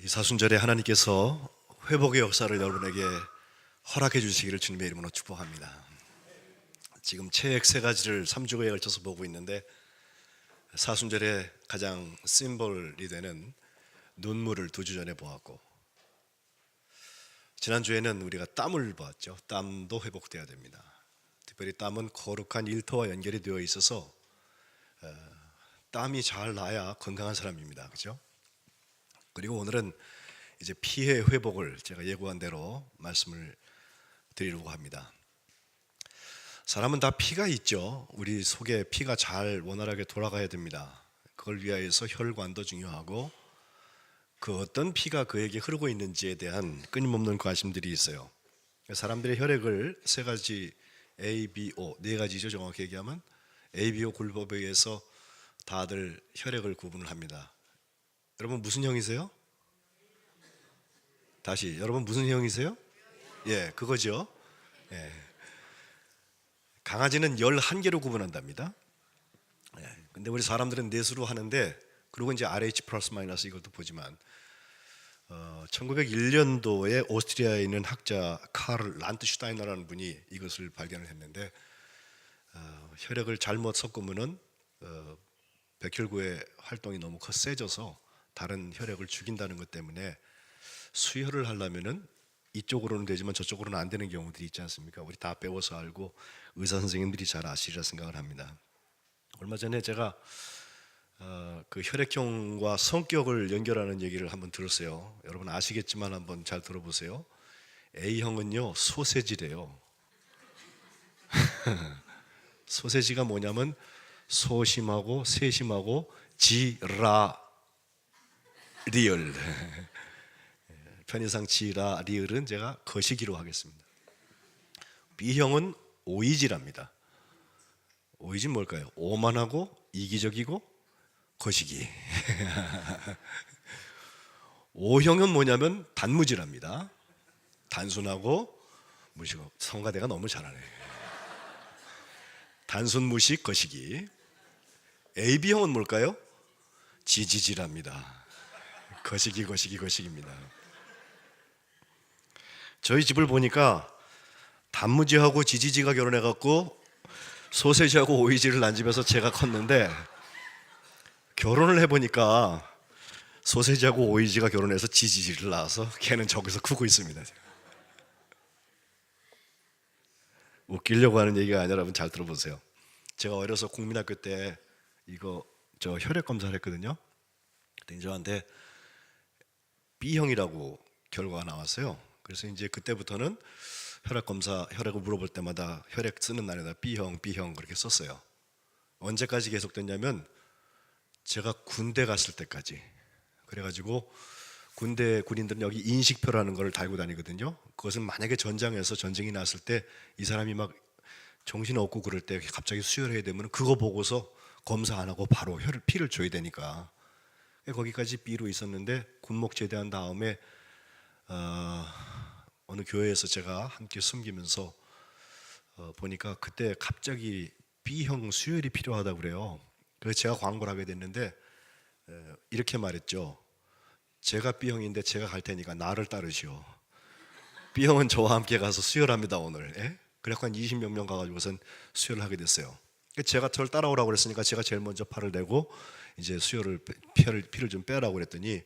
이 사순절에 하나님께서 회복의 역사를 여러분에게 허락해 주시기를 주님의 이름으로 축복합니다. 지금 책 세 가지를 3주에 걸쳐서 보고 있는데 사순절에 가장 심볼이 되는 눈물을 2주 전에 보았고, 지난주에는 우리가 땀을 보았죠. 땀도 회복되어야 됩니다. 특별히 땀은 거룩한 일터와 연결이 되어 있어서 땀이 잘 나야 건강한 사람입니다. 그렇죠? 그리고 오늘은 이제 피해 회복을 제가 예고한 대로 말씀을 드리려고 합니다. 사람은 다 피가 있죠. 우리 속에 피가 잘 원활하게 돌아가야 됩니다. 그걸 위하여서 혈관도 중요하고, 그 어떤 피가 그에게 흐르고 있는지에 대한 끊임없는 관심들이 있어요. 사람들의 혈액을 세 가지 ABO, 네 가지죠. 정확히 얘기하면 ABO 굴법에 의해서 다들 혈액을 구분을 합니다. 여러분 무슨 형이세요? 다시, 여러분 무슨 형이세요? 예, 그거죠. 예. 강아지는 11개로 구분한답니다. 예. 근데 우리 사람들은 넷으로 하는데, 그리고 이제 RH 플러스 마이너스 이것도 보지만 1901년도에 오스트리아에 있는 학자 카를 란트슈타이너라는 분이 이것을 발견을 했는데, 혈액을 잘못 섞으면은 백혈구의 활동이 너무 세져서 다른 혈액을 죽인다는 것 때문에 수혈을 하려면은 이쪽으로는 되지만 저쪽으로는 안 되는 경우들이 있지 않습니까? 우리 다 배워서 알고 의사 선생님들이 잘 아시리라 생각을 합니다. 얼마 전에 제가 그 혈액형과 성격을 연결하는 얘기를 한번 들었어요. 여러분 아시겠지만 한번 잘 들어보세요. A형은요 소세지래요. 소세지가 뭐냐면 소심하고 세심하고 지라 리얼. 편의상 지라 리얼은 제가 거시기로 하겠습니다. B형은 오이지랍니다. 오이지는 뭘까요? 오만하고 이기적이고 거시기. O형은 뭐냐면 단무지랍니다. 단순하고 무시고. 성가대가 너무 잘하네. 단순 무식 거시기. AB형은 뭘까요? 지지지랍니다. 거시기 거시기 거시기입니다. 저희 집을 보니까 단무지하고 지지지가 결혼해갖고 소세지하고 오이지를 난 집에서 제가 컸는데, 결혼을 해보니까 소세지하고 오이지가 결혼해서 지지지를 낳아서 걔는 저기서 크고 있습니다. 웃기려고 하는 얘기가 아니라 여러분 잘 들어보세요. 제가 어려서 국민학교 때 저 혈액 검사를 했거든요. 그때 저한테 B형이라고 결과가 나왔어요. 그래서 이제 그때부터는 혈액 검사, 혈액을 물어볼 때마다 혈액 쓰는 날에다 B형 그렇게 썼어요. 언제까지 계속됐냐면 제가 군대 갔을 때까지. 그래가지고 군대 군인들은 여기 인식표라는 걸 달고 다니거든요. 그것은 만약에 전장에서 전쟁이 났을 때 이 사람이 막 정신 없고 그럴 때 갑자기 수혈해야 되면 그거 보고서 검사 안 하고 바로 피를 줘야 되니까 거기까지 B로 있었는데, 군목 제대한 다음에 어느 교회에서 제가 함께 숨기면서 보니까 그때 갑자기 B형 수혈이 필요하다고 그래요. 그래서 제가 광고를 하게 됐는데 이렇게 말했죠. 제가 B형인데 제가 갈 테니까 나를 따르시오. B형은 저와 함께 가서 수혈합니다 오늘. 예? 그래서 한 20몇 명 가가지고선 수혈을 하게 됐어요. 제가 저를 따라오라고 그랬으니까 제가 제일 먼저 팔을 내고 이제 피를 좀 빼라고 그랬더니,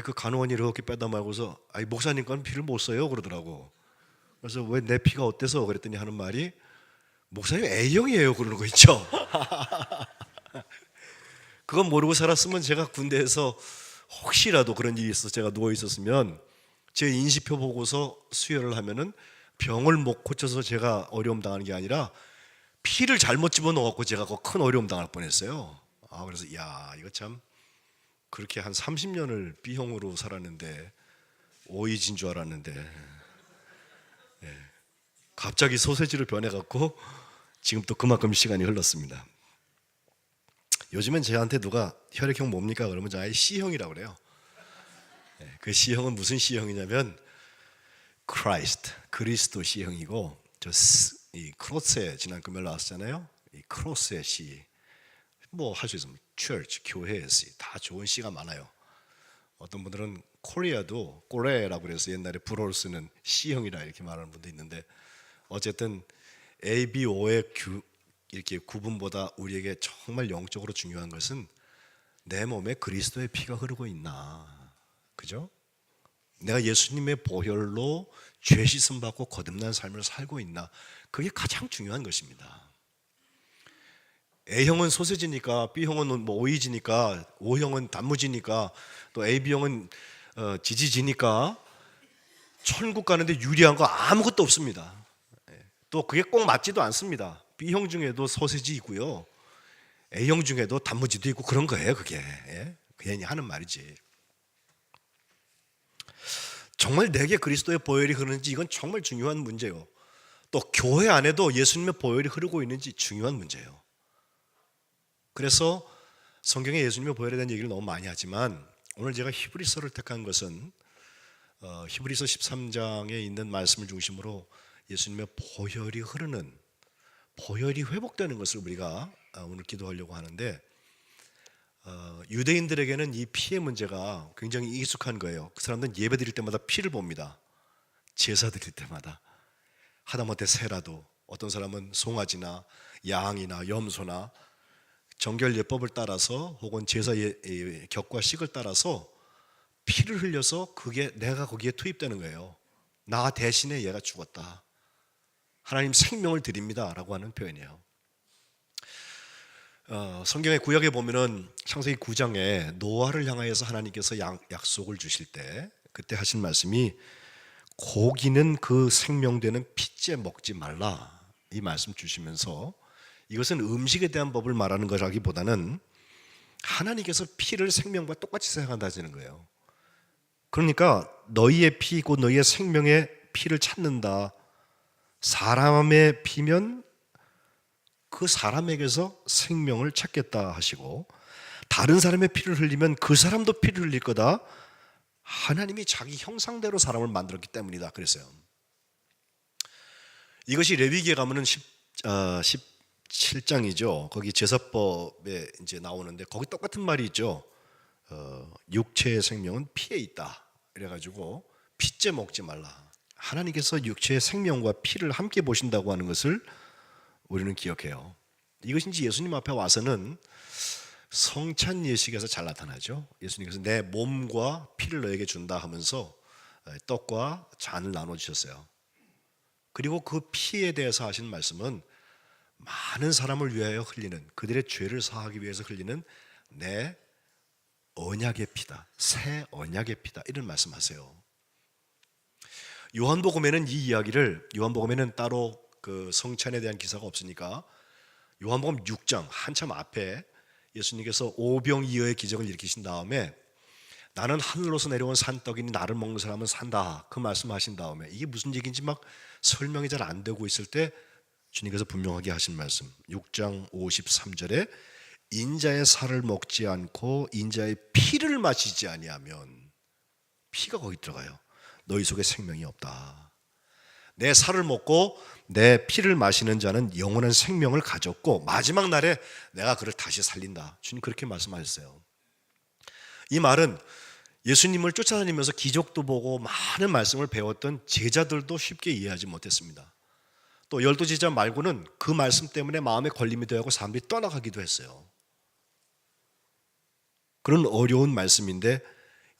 그 간호원이 이렇게 빼다 말고서 목사님 건 피를 못 써요 그러더라고. 그래서 왜 내 피가 어때서 그랬더니 하는 말이, 목사님 A형이에요 그러는 거 있죠. 그건 모르고 살았으면 제가 군대에서 혹시라도 그런 일이 있어서 제가 누워 있었으면 제 인식표 보고서 수혈을 하면은 병을 못 고쳐서 제가 어려움 당하는 게 아니라 피를 잘못 집어넣어갖고 제가 큰 어려움 당할 뻔했어요. 그래서 이거 참, 그렇게 한 30년을 B형으로 살았는데 오이진 줄 알았는데 갑자기 소세지로 변해갖고 지금 또 그만큼 시간이 흘렀습니다. 요즘엔 저한테 누가 혈액형 뭡니까 그러면 저 아예 C형이라고 그래요. 그 C형은 무슨 C형이냐면 그리스도 C형이고, 이 크로스에 지난 금요일 나왔잖아요. 이 크로스의 C, 뭐 할 수 있으면 church, 교회의 C, 다 좋은 C가 많아요. 어떤 분들은 코리아도 꼬레라고 그래서 옛날에 불어를 쓰는 C형이라 이렇게 말하는 분도 있는데, 어쨌든 ABO의 이렇게 구분보다 우리에게 정말 영적으로 중요한 것은 내 몸에 그리스도의 피가 흐르고 있나, 그죠? 내가 예수님의 보혈로 죄 씻음 받고 거듭난 삶을 살고 있나, 그게 가장 중요한 것입니다. A형은 소세지니까, B형은 뭐 오이지니까, O형은 단무지니까, 또 AB형은 지지지니까 천국 가는데 유리한 거 아무것도 없습니다. 또 그게 꼭 맞지도 않습니다. B형 중에도 소세지 있고요, A형 중에도 단무지도 있고 그런 거예요. 그게 괜히 하는 말이지. 정말 내게 그리스도의 보혈이 흐르는지, 이건 정말 중요한 문제예요. 또 교회 안에도 예수님의 보혈이 흐르고 있는지 중요한 문제예요. 그래서 성경에 예수님의 보혈에 대한 얘기를 너무 많이 하지만, 오늘 제가 히브리서를 택한 것은 히브리서 13장에 있는 말씀을 중심으로 예수님의 보혈이 흐르는, 보혈이 회복되는 것을 우리가 오늘 기도하려고 하는데, 유대인들에게는 이 피의 문제가 굉장히 익숙한 거예요. 그 사람들은 예배 드릴 때마다 피를 봅니다. 제사 드릴 때마다. 하다못해 새라도, 어떤 사람은 송아지나 양이나 염소나 정결 예법을 따라서, 혹은 제사 격과 식을 따라서 피를 흘려서 그게 내가 거기에 투입되는 거예요. 나 대신에 얘가 죽었다, 하나님 생명을 드립니다 라고 하는 표현이에요. 성경의 구약에 보면은 창세기 9장에 노아를 향하여서 하나님께서 약속을 주실 때, 그때 하신 말씀이 고기는 그 생명되는 피째 먹지 말라, 이 말씀 주시면서, 이것은 음식에 대한 법을 말하는 것이라기보다는 하나님께서 피를 생명과 똑같이 생각한다는 거예요. 그러니까 너희의 피, 곧 너희의 생명의 피를 찾는다. 사람의 피면 그 사람에게서 생명을 찾겠다 하시고, 다른 사람의 피를 흘리면 그 사람도 피를 흘릴 거다. 하나님이 자기 형상대로 사람을 만들었기 때문이다 그랬어요. 이것이 레위기에 가면은 17장이죠. 거기 제사법에 이제 나오는데, 거기 똑같은 말이 있죠. 육체의 생명은 피에 있다. 그래가지고 피째 먹지 말라. 하나님께서 육체의 생명과 피를 함께 보신다고 하는 것을 우리는 기억해요. 이것이 이제 예수님 앞에 와서는 성찬 예식에서 잘 나타나죠. 예수님께서 내 몸과 피를 너에게 준다 하면서 떡과 잔을 나눠주셨어요. 그리고 그 피에 대해서 하신 말씀은 많은 사람을 위하여 흘리는, 그들의 죄를 사하기 위해서 흘리는 내 언약의 피다, 새 언약의 피다, 이런 말씀하세요. 요한복음에는 이 이야기를, 요한복음에는 따로 그 성찬에 대한 기사가 없으니까 요한복음 6장 한참 앞에 예수님께서 오병이어의 기적을 일으키신 다음에, 나는 하늘로서 내려온 산떡이니 나를 먹는 사람은 산다, 그 말씀하신 다음에 이게 무슨 얘기인지 막 설명이 잘 안 되고 있을 때 주님께서 분명하게 하신 말씀, 6장 53절에 인자의 살을 먹지 않고 인자의 피를 마시지 아니하면, 피가 거기 들어가요. 너희 속에 생명이 없다. 내 살을 먹고 내 피를 마시는 자는 영원한 생명을 가졌고 마지막 날에 내가 그를 다시 살린다. 주님 그렇게 말씀하셨어요. 이 말은 예수님을 쫓아다니면서 기적도 보고 많은 말씀을 배웠던 제자들도 쉽게 이해하지 못했습니다. 또 12 제자 말고는 그 말씀 때문에 마음에 걸림이 되고 사람들이 떠나가기도 했어요. 그런 어려운 말씀인데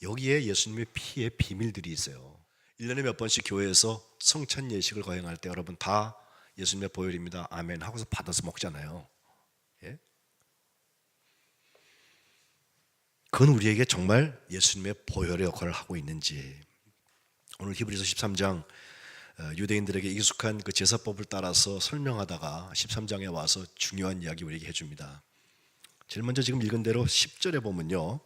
여기에 예수님의 피의 비밀들이 있어요. 1년에 몇 번씩 교회에서 성찬 예식을 거행할 때 여러분 다 예수님의 보혈입니다, 아멘 하고서 받아서 먹잖아요. 예? 그건 우리에게 정말 예수님의 보혈의 역할을 하고 있는지, 오늘 히브리서 13장 유대인들에게 익숙한 그 제사법을 따라서 설명하다가 13장에 와서 중요한 이야기 우리에게 해줍니다. 제일 먼저 지금 읽은 대로 10절에 보면요,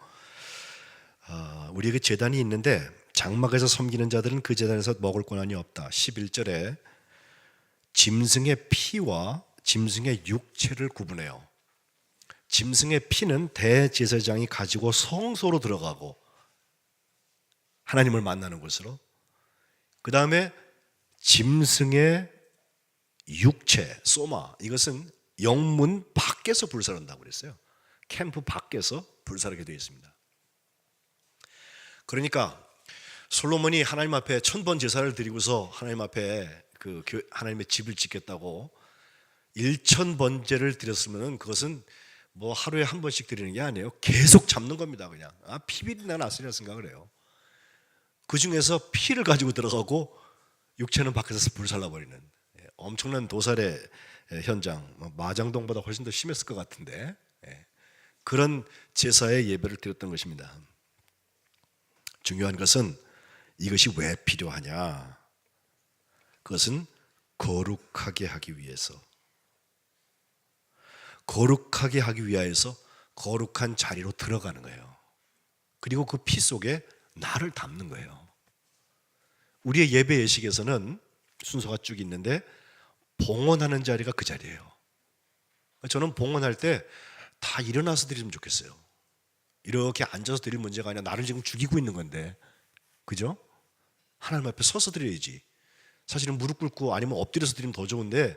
우리에게 제단이 있는데 장막에서 섬기는 자들은 그 제단에서 먹을 권한이 없다. 11절에 짐승의 피와 짐승의 육체를 구분해요. 짐승의 피는 대제사장이 가지고 성소로 들어가고 하나님을 만나는 곳으로, 그 다음에 짐승의 육체, 소마, 이것은 영문 밖에서 불사른다고 그랬어요. 캠프 밖에서 불사르게 되어 있습니다. 그러니까 솔로몬이 하나님 앞에 1000번 제사를 드리고서 하나님 앞에 하나님의 집을 짓겠다고 1000번제를 드렸으면 그것은 뭐 하루에 한 번씩 드리는 게 아니에요. 계속 잡는 겁니다. 그냥 피비린내 났으리라 생각을 해요. 그 중에서 피를 가지고 들어가고 육체는 밖에서 불살라버리는 엄청난 도살의 현장, 마장동보다 훨씬 더 심했을 것 같은데 그런 제사의 예배를 드렸던 것입니다. 중요한 것은 이것이 왜 필요하냐? 그것은 거룩하게 하기 위해서, 거룩하게 하기 위하여서 거룩한 자리로 들어가는 거예요. 그리고 그 피 속에 나를 담는 거예요. 우리의 예배 예식에서는 순서가 쭉 있는데 봉헌하는 자리가 그 자리예요. 저는 봉헌할 때 다 일어나서 드리면 좋겠어요. 이렇게 앉아서 드릴 문제가 아니라 나를 지금 죽이고 있는 건데, 그죠? 하나님 앞에 서서 드려야지. 사실은 무릎 꿇고 아니면 엎드려서 드리면 더 좋은데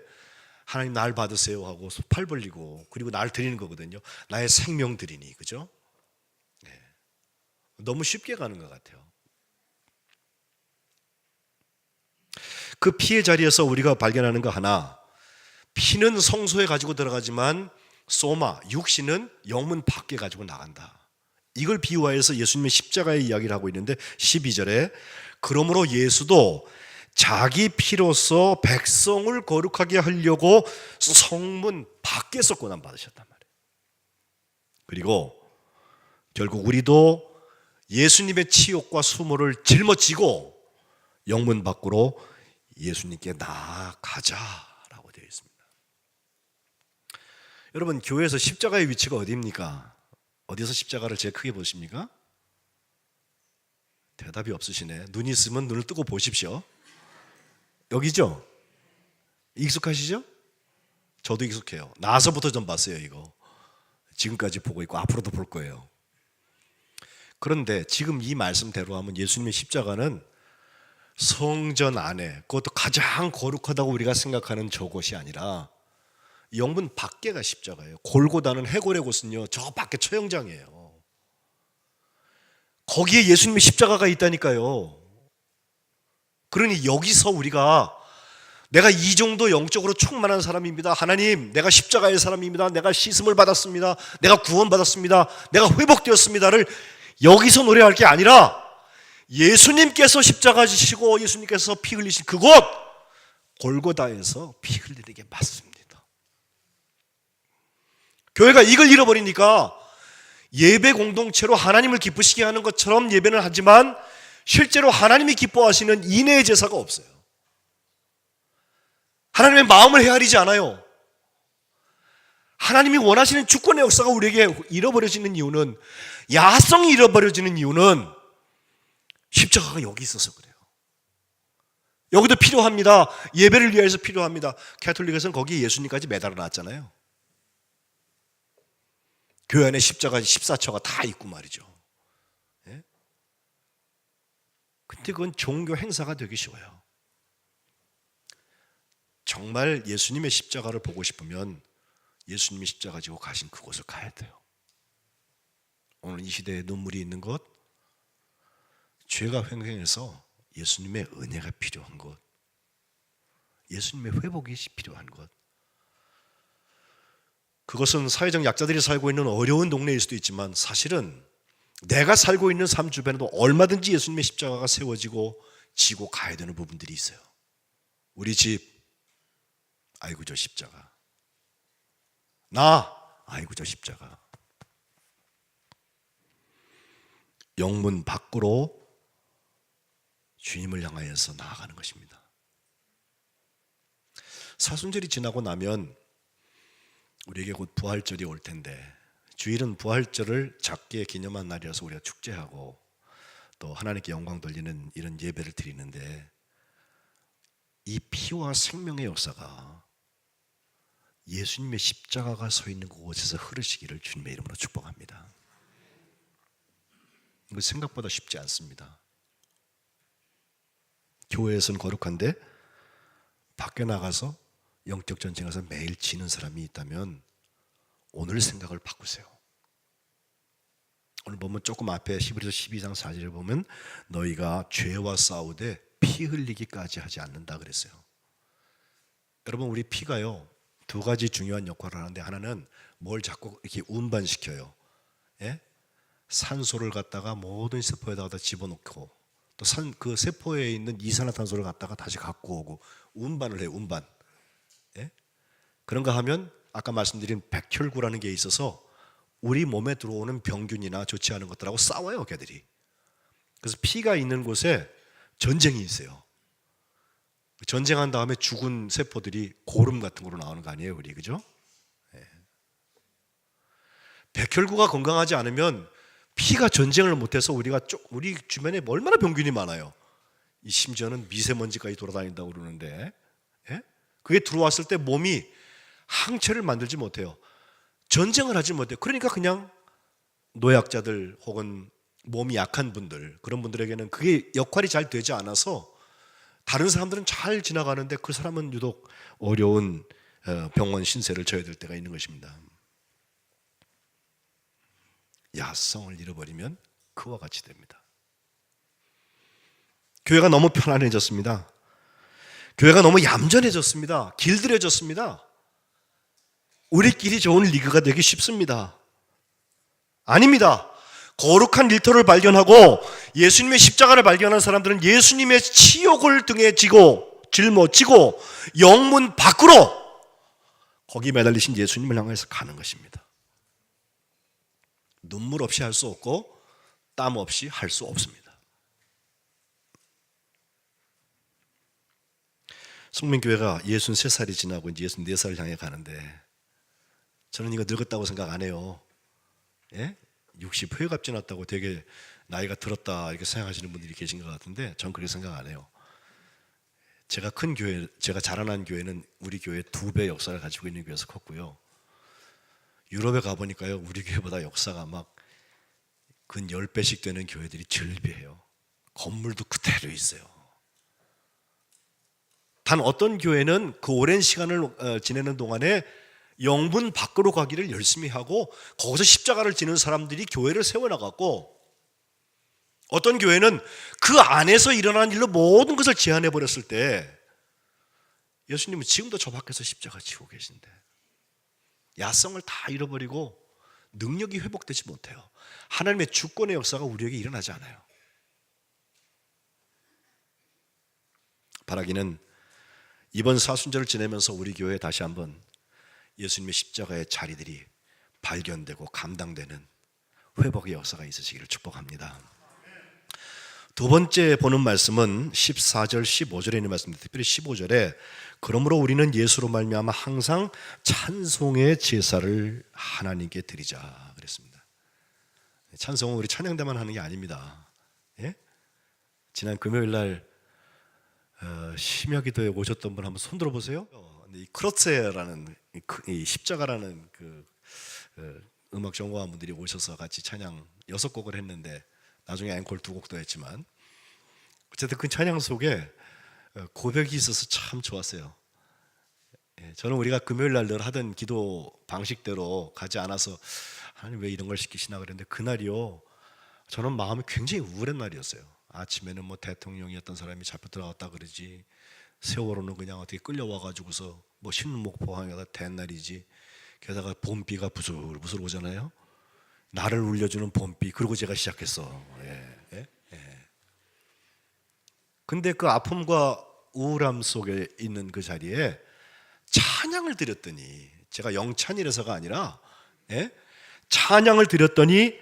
하나님 날 받으세요 하고 팔 벌리고 그리고 날 드리는 거거든요. 나의 생명 드리니, 그죠? 네. 너무 쉽게 가는 것 같아요. 그 피의 자리에서 우리가 발견하는 거 하나, 피는 성소에 가지고 들어가지만 소마, 육신은 영문 밖에 가지고 나간다. 이걸 비유하여서 예수님의 십자가의 이야기를 하고 있는데 12절에 그러므로 예수도 자기 피로서 백성을 거룩하게 하려고 성문 밖에서 고난 받으셨단 말이에요. 그리고 결국 우리도 예수님의 치욕과 수모를 짊어지고 영문 밖으로 예수님께 나아가자라고 되어 있습니다. 여러분, 교회에서 십자가의 위치가 어디입니까? 어디서 십자가를 제일 크게 보십니까? 대답이 없으시네. 눈 있으면 눈을 뜨고 보십시오. 여기죠? 익숙하시죠? 저도 익숙해요. 나서부터 좀 봤어요. 이거 지금까지 보고 있고 앞으로도 볼 거예요. 그런데 지금 이 말씀대로 하면 예수님의 십자가는 성전 안에, 그것도 가장 거룩하다고 우리가 생각하는 저곳이 아니라 영문 밖에가 십자가예요. 골고다는 해골의 곳은요, 저 밖에 처형장이에요. 거기에 예수님의 십자가가 있다니까요. 그러니 여기서 우리가 내가 이 정도 영적으로 충만한 사람입니다. 하나님, 내가 십자가의 사람입니다. 내가 씻음을 받았습니다. 내가 구원받았습니다. 내가 회복되었습니다를 여기서 노래할 게 아니라 예수님께서 십자가 지시고 예수님께서 피 흘리신 그곳 골고다에서 피 흘리는 게 맞습니다. 교회가 이걸 잃어버리니까 예배 공동체로 하나님을 기쁘시게 하는 것처럼 예배는 하지만 실제로 하나님이 기뻐하시는 인애의 제사가 없어요. 하나님의 마음을 헤아리지 않아요. 하나님이 원하시는 주권의 역사가 우리에게 잃어버려지는 이유는, 야성이 잃어버려지는 이유는 십자가가 여기 있어서 그래요. 여기도 필요합니다. 예배를 위해서 필요합니다. 가톨릭에서는 거기에 예수님까지 매달아 놨잖아요. 교회 안에 십자가 14처가 다 있고 말이죠. 예? 근데 그건 종교 행사가 되기 쉬워요. 정말 예수님의 십자가를 보고 싶으면 예수님이 십자가 지고 가신 그곳을 가야 돼요. 오늘 이 시대에 눈물이 있는 것, 죄가 횡행해서 예수님의 은혜가 필요한 것, 예수님의 회복이 필요한 것, 그것은 사회적 약자들이 살고 있는 어려운 동네일 수도 있지만 사실은 내가 살고 있는 삶 주변에도 얼마든지 예수님의 십자가가 세워지고 지고 가야 되는 부분들이 있어요. 우리 집, 아이고 저 십자가. 나, 아이고 저 십자가. 영문 밖으로 주님을 향하여서 나아가는 것입니다. 사순절이 지나고 나면 우리에게 곧 부활절이 올 텐데, 주일은 부활절을 작게 기념한 날이라서 우리가 축제하고 또 하나님께 영광 돌리는 이런 예배를 드리는데, 이 피와 생명의 역사가 예수님의 십자가가 서 있는 그곳에서 흐르시기를 주님의 이름으로 축복합니다. 이거 생각보다 쉽지 않습니다. 교회에서는 거룩한데 밖에 나가서 영적 전쟁에서 매일 지는 사람이 있다면 오늘 생각을 바꾸세요. 오늘 보면 조금 앞에 11에서 12장 4절에 보면 너희가 죄와 싸우되 피 흘리기까지 하지 않는다 그랬어요. 여러분, 우리 피가요 두 가지 중요한 역할을 하는데, 하나는 뭘 자꾸 이렇게 운반시켜요. 예? 산소를 갖다가 모든 세포에다가 집어넣고, 또 그 세포에 있는 이산화탄소를 갖다가 다시 갖고 오고 운반을 해요. 운반. 예? 그런가 하면 아까 말씀드린 백혈구라는 게 있어서 우리 몸에 들어오는 병균이나 좋지 않은 것들하고 싸워요, 걔들이. 그래서 피가 있는 곳에 전쟁이 있어요. 전쟁한 다음에 죽은 세포들이 고름 같은 거로 나오는 거 아니에요, 우리, 그죠? 예. 백혈구가 건강하지 않으면 피가 전쟁을 못해서 우리 주변에 얼마나 병균이 많아요. 심지어는 미세먼지까지 돌아다닌다고 그러는데, 예? 그게 들어왔을 때 몸이 항체를 만들지 못해요. 전쟁을 하지 못해요. 그러니까 그냥 노약자들 혹은 몸이 약한 분들, 그런 분들에게는 그게 역할이 잘 되지 않아서 다른 사람들은 잘 지나가는데 그 사람은 유독 어려운 병원 신세를 져야 될 때가 있는 것입니다. 야성을 잃어버리면 그와 같이 됩니다. 교회가 너무 편안해졌습니다. 교회가 너무 얌전해졌습니다. 길들여졌습니다. 우리끼리 좋은 리그가 되기 쉽습니다. 아닙니다. 거룩한 일터를 발견하고 예수님의 십자가를 발견한 사람들은 예수님의 치욕을 등에 짊어지고 영문 밖으로 거기 매달리신 예수님을 향해서 가는 것입니다. 눈물 없이 할 수 없고 땀 없이 할 수 없습니다. 성민교회가 63살이 지나고 이제 64살을 향해 가는데 저는 이거 늙었다고 생각 안 해요. 예? 60 회갑 지났다고 되게 나이가 들었다 이렇게 생각하시는 분들이 계신 것 같은데 전 그렇게 생각 안 해요. 제가 자라난 교회는 우리 교회 2배 역사를 가지고 있는 교회에서 컸고요. 유럽에 가보니까요, 우리 교회보다 역사가 막 근 10배씩 되는 교회들이 즐비해요. 건물도 그대로 있어요. 단 어떤 교회는 그 오랜 시간을 지내는 동안에 영문 밖으로 가기를 열심히 하고 거기서 십자가를 지는 사람들이 교회를 세워나갔고, 어떤 교회는 그 안에서 일어난 일로 모든 것을 제한해 버렸을 때 예수님은 지금도 저 밖에서 십자가 지고 계신데 야성을 다 잃어버리고 능력이 회복되지 못해요. 하나님의 주권의 역사가 우리에게 일어나지 않아요. 바라기는 이번 사순절을 지내면서 우리 교회에 다시 한번 예수님의 십자가의 자리들이 발견되고 감당되는 회복의 역사가 있으시기를 축복합니다. 두 번째 보는 말씀은 14절 15절에 있는 말씀입니다. 특별히 15절에 그러므로 우리는 예수로 말미암아 항상 찬송의 제사를 하나님께 드리자 그랬습니다. 찬송은 우리 찬양 때만 하는 게 아닙니다. 예? 지난 금요일 날 심야기도에 오셨던 분 한번 손 들어보세요. 이 크로스라는 이 십자가라는 그 음악 전공한 분들이 오셔서 같이 찬양 6곡을 했는데 나중에 앵콜 2곡도 했지만 어쨌든 그 찬양 속에 고백이 있어서 참 좋았어요. 저는 우리가 금요일 날 늘 하던 기도 방식대로 가지 않아서 하나님 왜 이런 걸 시키시나 그랬는데 그날이요, 저는 마음이 굉장히 우울한 날이었어요. 아침에는 뭐 대통령이었던 사람이 잡혀 들어갔다 그러지, 세월호는 그냥 어떻게 끌려와가지고서 뭐 신문목포항에다 댄 날이지, 게다가 봄비가 부슬부슬 오잖아요. 나를 울려주는 봄비. 그러고 제가 시작했어. 근데 그 아픔과 우울함 속에 있는 그 자리에 찬양을 드렸더니, 제가 영찬이라서가 아니라 찬양을 드렸더니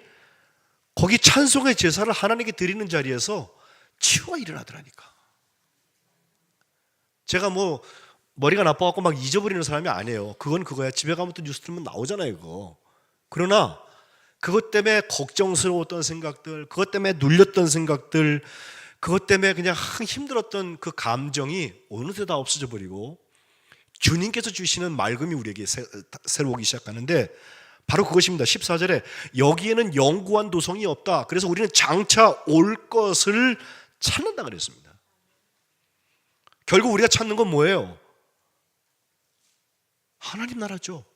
거기 찬송의 제사를 하나님께 드리는 자리에서 치유가 일어나더라니까. 제가 뭐 머리가 나빠갖고 막 잊어버리는 사람이 아니에요. 그건 그거야. 집에 가면 또 뉴스 틀면 나오잖아요, 그거. 그러나 그것 때문에 걱정스러웠던 생각들, 그것 때문에 눌렸던 생각들, 그것 때문에 그냥 힘들었던 그 감정이 어느새 다 없어져 버리고 주님께서 주시는 맑음이 우리에게 새로 오기 시작하는데 바로 그것입니다. 14절에 여기에는 영구한 도성이 없다. 그래서 우리는 장차 올 것을 찾는다 그랬습니다. 결국 우리가 찾는 건 뭐예요? 하나님 나라죠.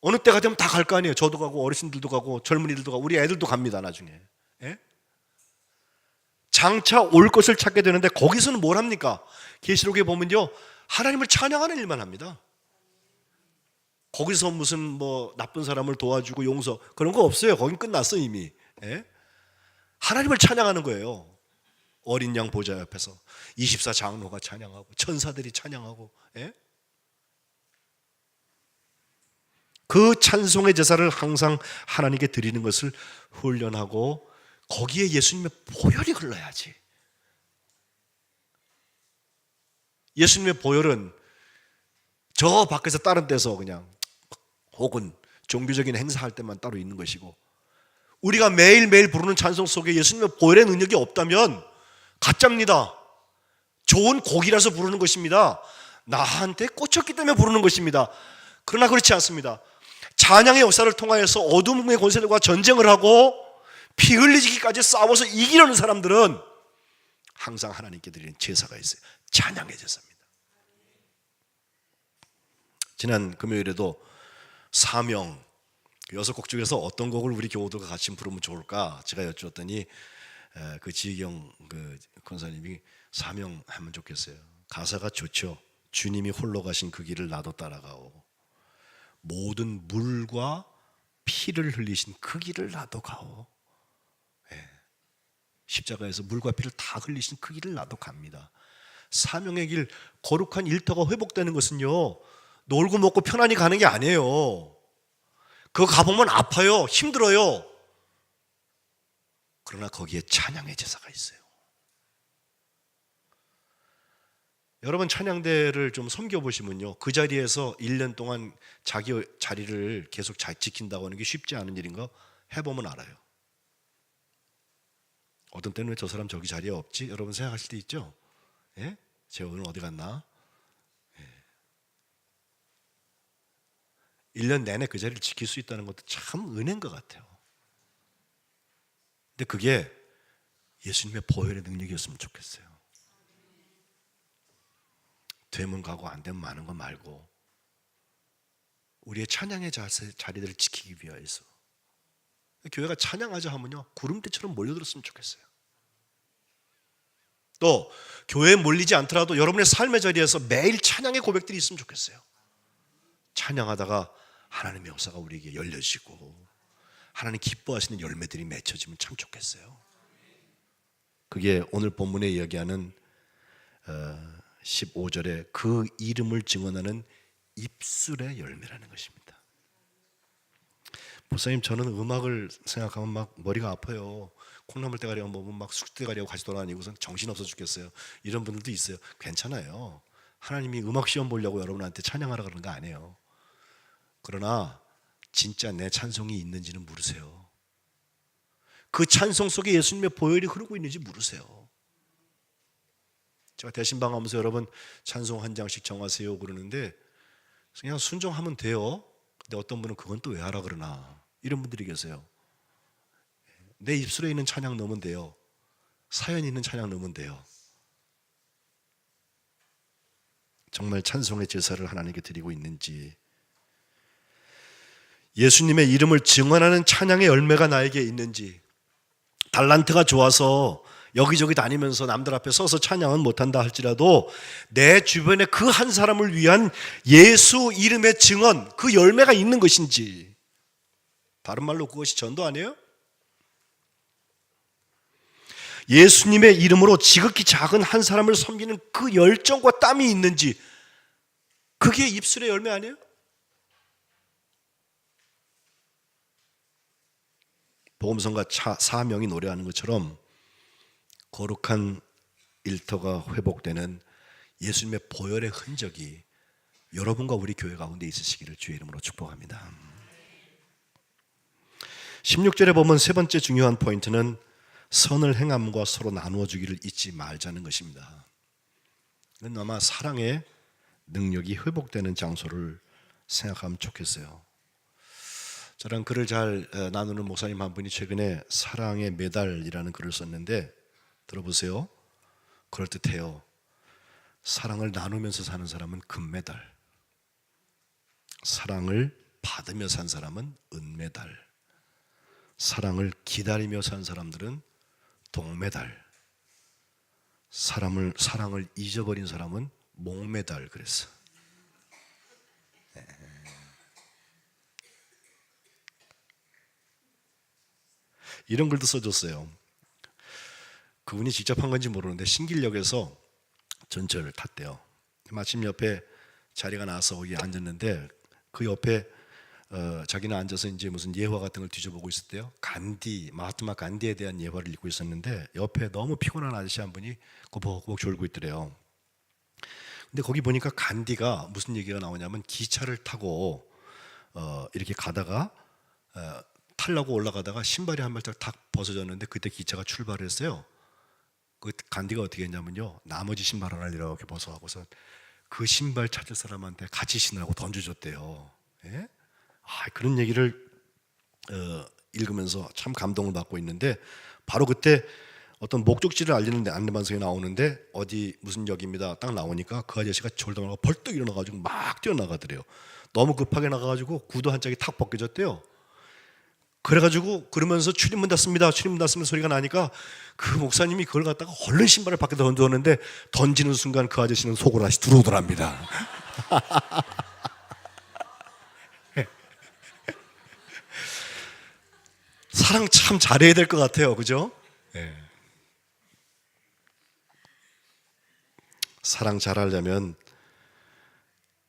어느 때가 되면 다 갈 거 아니에요. 저도 가고 어르신들도 가고 젊은이들도 가고 우리 애들도 갑니다 나중에. 예? 장차 올 것을 찾게 되는데 거기서는 뭘 합니까? 계시록에 보면요 하나님을 찬양하는 일만 합니다. 거기서 무슨 뭐 나쁜 사람을 도와주고 용서 그런 거 없어요. 거긴 끝났어 이미. 예? 하나님을 찬양하는 거예요. 어린 양 보좌 옆에서 24 장로가 찬양하고 천사들이 찬양하고. 예? 그 찬송의 제사를 항상 하나님께 드리는 것을 훈련하고 거기에 예수님의 보혈이 흘러야지. 예수님의 보혈은 저 밖에서 다른 데서 그냥 혹은 종교적인 행사할 때만 따로 있는 것이고 우리가 매일매일 부르는 찬송 속에 예수님의 보혈의 능력이 없다면 가짜입니다. 좋은 곡이라서 부르는 것입니다. 나한테 꽂혔기 때문에 부르는 것입니다. 그러나 그렇지 않습니다. 찬양의 역사를 통하여서 어둠의 권세들과 전쟁을 하고 피 흘리기까지 싸워서 이기려는 사람들은 항상 하나님께 드리는 제사가 있어요. 찬양의 제사입니다. 지난 금요일에도 사명 6곡 중에서 어떤 곡을 우리 교우들과 같이 부르면 좋을까 제가 여쭈었더니 그 지희경 그 권사님이 사명하면 좋겠어요. 가사가 좋죠. 주님이 홀로 가신 그 길을 나도 따라가오. 모든 물과 피를 흘리신 그 길을 나도 가오. 네. 십자가에서 물과 피를 다 흘리신 그 길을 나도 갑니다. 사명의 길, 거룩한 일터가 회복되는 것은요 놀고 먹고 편안히 가는 게 아니에요. 그거 가보면 아파요. 힘들어요. 그러나 거기에 찬양의 제사가 있어요. 여러분 찬양대를 좀 섬겨보시면요 그 자리에서 1년 동안 자기 자리를 계속 잘 지킨다고 하는 게 쉽지 않은 일인 거 해보면 알아요. 어떤 때는 왜 저 사람 저기 자리에 없지? 여러분 생각하실 때 있죠? 예? 쟤 오늘 어디 갔나? 예. 1년 내내 그 자리를 지킬 수 있다는 것도 참 은혜인 것 같아요. 근데 그게 예수님의 보혈의 능력이었으면 좋겠어요. 되면 가고 안 되면 마는 거 말고 우리의 찬양의 자리들을 지키기 위해서 교회가 찬양하자 하면요 구름대처럼 몰려들었으면 좋겠어요. 또 교회에 몰리지 않더라도 여러분의 삶의 자리에서 매일 찬양의 고백들이 있으면 좋겠어요. 찬양하다가 하나님의 역사가 우리에게 열려지고 하나님 기뻐하시는 열매들이 맺혀지면 참 좋겠어요. 그게 오늘 본문에 이야기하는 15절에 그 이름을 증언하는 입술의 열매라는 것입니다. 목사님 저는 음악을 생각하면 막 머리가 아파요. 콩나물 대가리가 먹으면 막 숙대가리하고 같이 돌아다니고선 정신없어 죽겠어요. 이런 분들도 있어요. 괜찮아요. 하나님이 음악 시험 보려고 여러분한테 찬양하라 그러는 거 아니에요. 그러나 진짜 내 찬송이 있는지는 물으세요. 그 찬송 속에 예수님의 보혈이 흐르고 있는지 물으세요. 제가 대신방하면서 여러분 찬송 한 장씩 정하세요 그러는데 그냥 순종하면 돼요. 근데 어떤 분은 그건 또 왜 하라 그러나 이런 분들이 계세요. 내 입술에 있는 찬양 넣으면 돼요. 사연 있는 찬양 넣으면 돼요. 정말 찬송의 제사를 하나님께 드리고 있는지 예수님의 이름을 증언하는 찬양의 열매가 나에게 있는지 달란트가 좋아서 여기저기 다니면서 남들 앞에 서서 찬양은 못한다 할지라도 내 주변에 그 한 사람을 위한 예수 이름의 증언 그 열매가 있는 것인지 다른 말로 그것이 전도 아니에요? 예수님의 이름으로 지극히 작은 한 사람을 섬기는 그 열정과 땀이 있는지 그게 입술의 열매 아니에요? 복음성가 사명이 노래하는 것처럼 거룩한 일터가 회복되는 예수님의 보혈의 흔적이 여러분과 우리 교회 가운데 있으시기를 주의 이름으로 축복합니다. 16절에 보면 세 번째 중요한 포인트는 선을 행함과 서로 나누어 주기를 잊지 말자는 것입니다. 이건 아마 사랑의 능력이 회복되는 장소를 생각하면 좋겠어요. 저랑 글을 잘 나누는 목사님 한 분이 최근에 사랑의 메달이라는 글을 썼는데 들어보세요. 그럴듯해요. 사랑을 나누면서 사는 사람은 금메달, 사랑을 받으며 산 사람은 은메달, 사랑을 기다리며 산 사람들은 동메달, 사랑을 잊어버린 사람은 목메달. 그랬어. 이런 글도 써줬어요. 그분이 직접 한 건지 모르는데 신길역에서 전철을 탔대요. 마침 옆에 자리가 나서 거기 앉았는데 그 옆에 자기는 앉아서 이제 무슨 예화 같은 걸 뒤져보고 있었대요. 마하트마 간디에 대한 예화를 읽고 있었는데 옆에 너무 피곤한 아저씨 한 분이 꼬박꼬박 졸고 있더래요. 근데 거기 보니까 간디가 무슨 얘기가 나오냐면 기차를 타고 이렇게 가다가 타려고 올라가다가 신발이 한 발짝 탁 벗어졌는데 그때 기차가 출발했어요. 그 간디가 어떻게 했냐면요, 나머지 신발 하나를 이렇게 벗어가고서 그 신발 찾을 사람한테 같이 신으라고 던져줬대요. 예? 그런 얘기를 읽으면서 참 감동을 받고 있는데, 바로 그때 어떤 목적지를 알리는 안내방송이 나오는데 어디 무슨 역입니다 딱 나오니까 그 아저씨가 졸다 말고 벌떡 일어나가지고 막 뛰어나가더래요. 너무 급하게 나가가지고 구두 한 짝이 탁 벗겨졌대요. 그래가지고 그러면서 출입문 닫습니다 소리가 나니까 그 목사님이 그걸 갖다가 얼른 신발을 밖에 던졌는데 던지는 순간 그 아저씨는 속으로 다시 들어오더랍니다. 사랑 참 잘해야 될 것 같아요, 그죠? 네. 사랑 잘하려면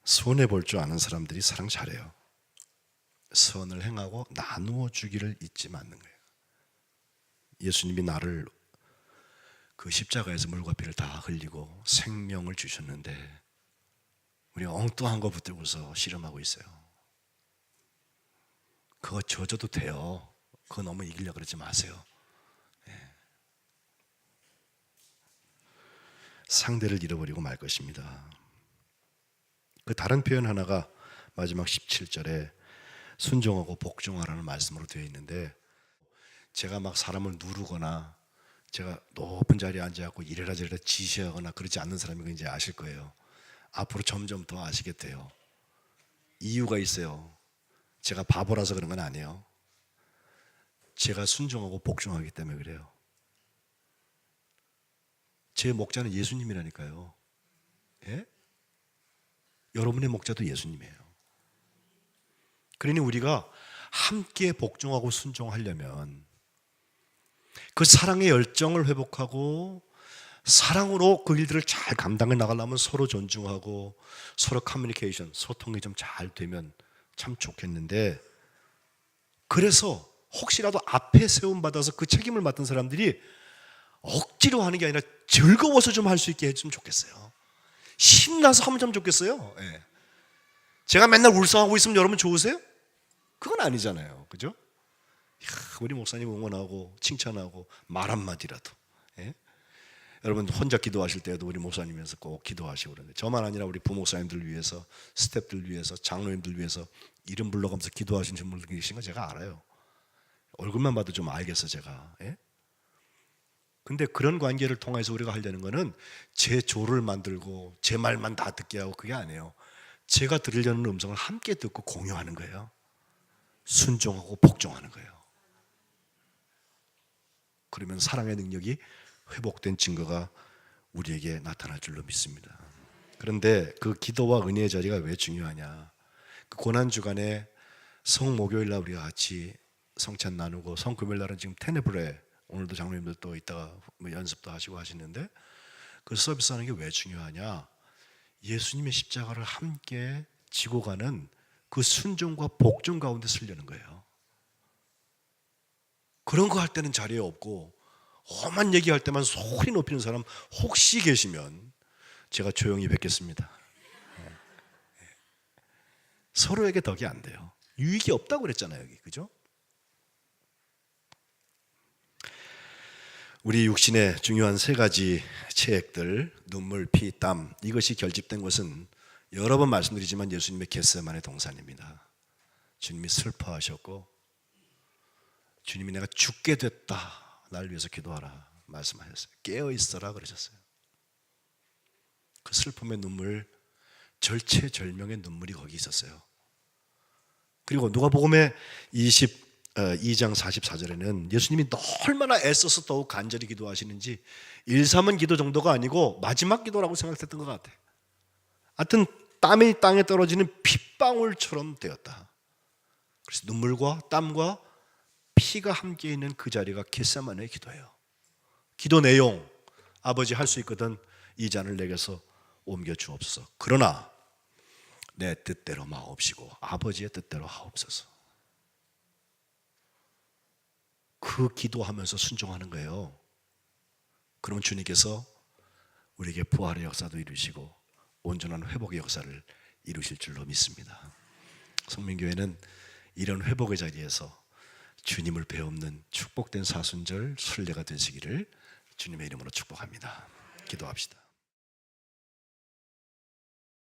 손해볼 줄 아는 사람들이 사랑 잘해요. 선을 행하고 나누어 주기를 잊지 않는 거예요. 예수님이 나를 그 십자가에서 물과 피를 다 흘리고 생명을 주셨는데 우리가 엉뚱한 거 붙들고서 씨름하고 있어요. 그거 져줘도 돼요. 그거 너무 이기려고 그러지 마세요. 상대를 잃어버리고 말 것입니다. 그 다른 표현 하나가 마지막 17절에 순종하고 복종하라는 말씀으로 되어 있는데, 제가 막 사람을 누르거나 제가 높은 자리에 앉아갖고 이래라 저래라 지시하거나 그러지 않는 사람이 이제 아실 거예요. 앞으로 점점 더 아시게 돼요. 이유가 있어요. 제가 바보라서 그런 건 아니에요. 제가 순종하고 복종하기 때문에 그래요. 제 목자는 예수님이라니까요. 예? 여러분의 목자도 예수님이에요. 그러니 우리가 함께 복종하고 순종하려면 그 사랑의 열정을 회복하고 사랑으로 그 일들을 잘 감당해 나가려면 서로 존중하고 서로 커뮤니케이션, 소통이 좀 잘 되면 참 좋겠는데, 그래서 혹시라도 앞에 세움받아서 그 책임을 맡은 사람들이 억지로 하는 게 아니라 즐거워서 좀 할 수 있게 해주면 좋겠어요. 신나서 하면 참 좋겠어요. 예. 제가 맨날 울상하고 있으면 여러분 좋으세요? 그건 아니잖아요. 그죠? 우리 목사님 응원하고 칭찬하고 말 한마디라도. 예? 여러분 혼자 기도하실 때에도 우리 목사님에서 꼭 기도하시고 그러는데, 저만 아니라 우리 부목사님들 위해서, 스태프들 위해서, 장로님들 위해서 이름 불러가면서 기도하시는 분들 계신 거 제가 알아요. 얼굴만 봐도 좀 알겠어 제가. 예? 근데 그런 관계를 통해서 우리가 하려는 거는 제 조를 만들고 제 말만 다 듣게 하고 그게 아니에요. 제가 들으려는 음성을 함께 듣고 공유하는 거예요. 순종하고 복종하는 거예요. 그러면 사랑의 능력이 회복된 증거가 우리에게 나타날 줄로 믿습니다. 그런데 그 기도와 은혜의 자리가 왜 중요하냐? 그 고난주간에 성목요일날 우리가 같이 성찬 나누고, 성금요일날은 지금 테네브레, 오늘도 장로님들 또 이따가 연습도 하시고 하시는데, 그 서비스 하는 게 왜 중요하냐? 예수님의 십자가를 함께 지고 가는 그 순종과 복종 가운데 쓰려는 거예요. 그런 거 할 때는 자리에 없고 험한 얘기할 때만 소리 높이는 사람 혹시 계시면 제가 조용히 뵙겠습니다. 서로에게 덕이 안 돼요. 유익이 없다고 그랬잖아요, 여기. 그죠? 우리 육신의 중요한 세 가지 체액들, 눈물, 피, 땀, 이것이 결집된 것은 여러 번 말씀드리지만 예수님의 겟세마네 동산입니다. 주님이 슬퍼하셨고 주님이 내가 죽게 됐다, 날 위해서 기도하라 말씀하셨어요. 깨어있어라 그러셨어요. 그 슬픔의 눈물, 절체절명의 눈물이 거기 있었어요. 그리고 누가복음의 22장 44절에는 예수님이 얼마나 애써서 더욱 간절히 기도하시는지 1-3은 기도 정도가 아니고 마지막 기도라고 생각했던 것 같아요. 하여튼 땀이 땅에 떨어지는 핏방울처럼 되었다. 그래서 눈물과 땀과 피가 함께 있는 그 자리가 겟세마네의 기도예요. 기도 내용, 아버지 할 수 있거든 이 잔을 내게서 옮겨 주옵소서. 그러나 내 뜻대로 마옵시고 아버지의 뜻대로 하옵소서. 그 기도하면서 순종하는 거예요. 그러면 주님께서 우리에게 부활의 역사도 이루시고 온전한 회복의 역사를 이루실 줄로 믿습니다. 성민교회는 이런 회복의 자리에서 주님을 배움는 축복된 사순절 순례가 되시기를 주님의 이름으로 축복합니다. 기도합시다.